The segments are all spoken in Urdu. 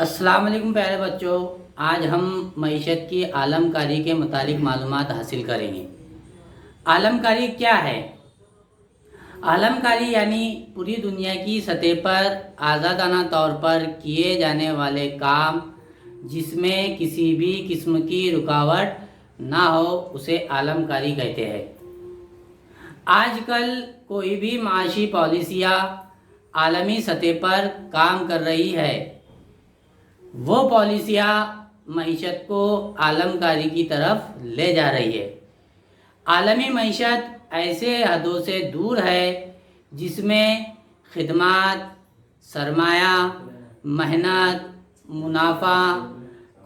السلام علیکم پیارے بچوں، آج ہم معیشت کی عالم کاری کے متعلق معلومات حاصل کریں گے۔ عالم کاری کیا ہے؟ عالم کاری یعنی پوری دنیا کی سطح پر آزادانہ طور پر کیے جانے والے کام جس میں کسی بھی قسم کی رکاوٹ نہ ہو، اسے عالم کاری کہتے ہیں۔ آج کل کوئی بھی معاشی پالیسیاں عالمی سطح پر کام کر رہی ہے، وہ پالیسیاں معیشت کو عالم کاری کی طرف لے جا رہی ہے۔ عالمی معیشت ایسے حدوں سے دور ہے جس میں خدمات، سرمایہ، محنت، منافع،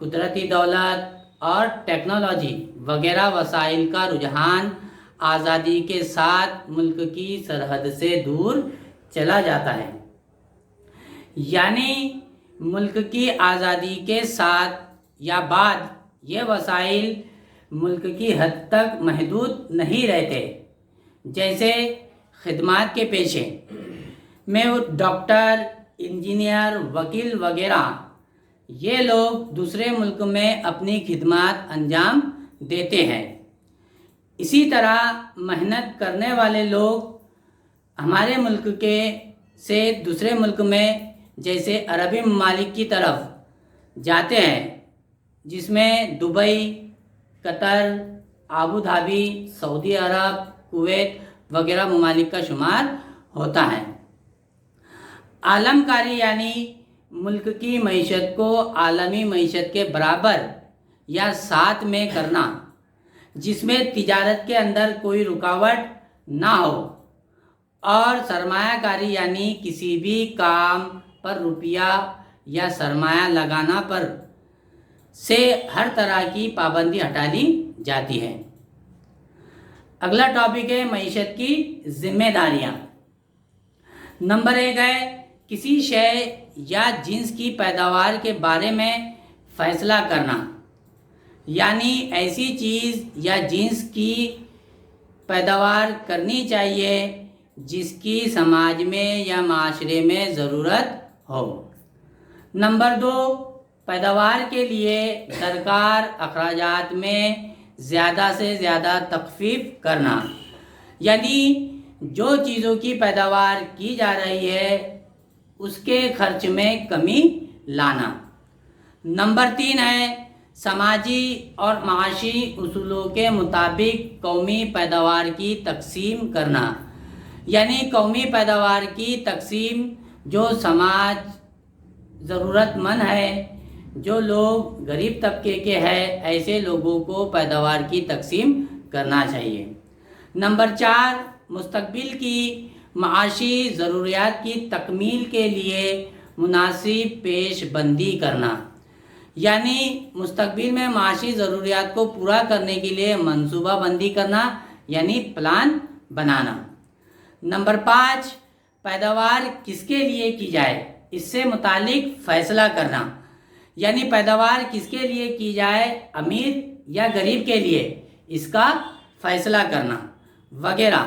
قدرتی دولت اور ٹیکنالوجی وغیرہ وسائل کا رجحان آزادی کے ساتھ ملک کی سرحد سے دور چلا جاتا ہے۔ یعنی ملک کی آزادی کے ساتھ یا بعد یہ وسائل ملک کی حد تک محدود نہیں رہتے۔ جیسے خدمات کے پیشے میں ڈاکٹر، انجینئر، وکیل وغیرہ، یہ لوگ دوسرے ملک میں اپنی خدمات انجام دیتے ہیں۔ اسی طرح محنت کرنے والے لوگ ہمارے ملک سے دوسرے ملک میں جیسے عربی ممالک کی طرف جاتے ہیں، جس میں دبئی، قطر، ابوظہبی، سعودی عرب، کویت وغیرہ ممالک کا شمار ہوتا ہے۔ عالم کاری یعنی ملک کی معیشت کو عالمی معیشت کے برابر یا ساتھ میں کرنا، جس میں تجارت کے اندر کوئی رکاوٹ نہ ہو، اور سرمایہ کاری یعنی کسی بھی کام پر روپیہ یا سرمایہ لگانا پر سے ہر طرح کی پابندی ہٹا لی جاتی ہے۔ اگلا ٹاپک ہے معیشت کی ذمہ داریاں۔ نمبر 1 ہے کسی شے یا جنس کی پیداوار کے بارے میں فیصلہ کرنا، یعنی ایسی چیز یا جنس کی پیداوار کرنی چاہیے جس کی سماج میں یا معاشرے میں ضرورت ہو۔ نمبر 2 پیداوار کے لیے درکار اخراجات میں زیادہ سے زیادہ تخفیف کرنا، یعنی جو چیزوں کی پیداوار کی جا رہی ہے اس کے خرچ میں کمی لانا۔ نمبر 3 ہے سماجی اور معاشی اصولوں کے مطابق قومی پیداوار کی تقسیم کرنا، یعنی قومی پیداوار کی تقسیم جو سماج ضرورت مند ہے، جو لوگ غریب طبقے کے ہیں، ایسے لوگوں کو پیداوار کی تقسیم کرنا چاہیے۔ نمبر 4 مستقبل کی معاشی ضروریات کی تکمیل کے لیے مناسب پیش بندی کرنا، یعنی مستقبل میں معاشی ضروریات کو پورا کرنے کے لیے منصوبہ بندی کرنا، یعنی پلان بنانا۔ نمبر 5 پیداوار کس کے لیے کی جائے اس سے متعلق فیصلہ کرنا، یعنی پیداوار کس کے لیے کی جائے، امیر یا غریب کے لیے، اس کا فیصلہ کرنا وغیرہ۔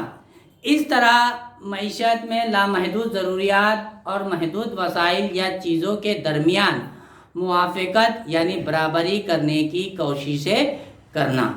اس طرح معیشت میں لامحدود ضروریات اور محدود وسائل یا چیزوں کے درمیان موافقت یعنی برابری کرنے کی کوششیں کرنا۔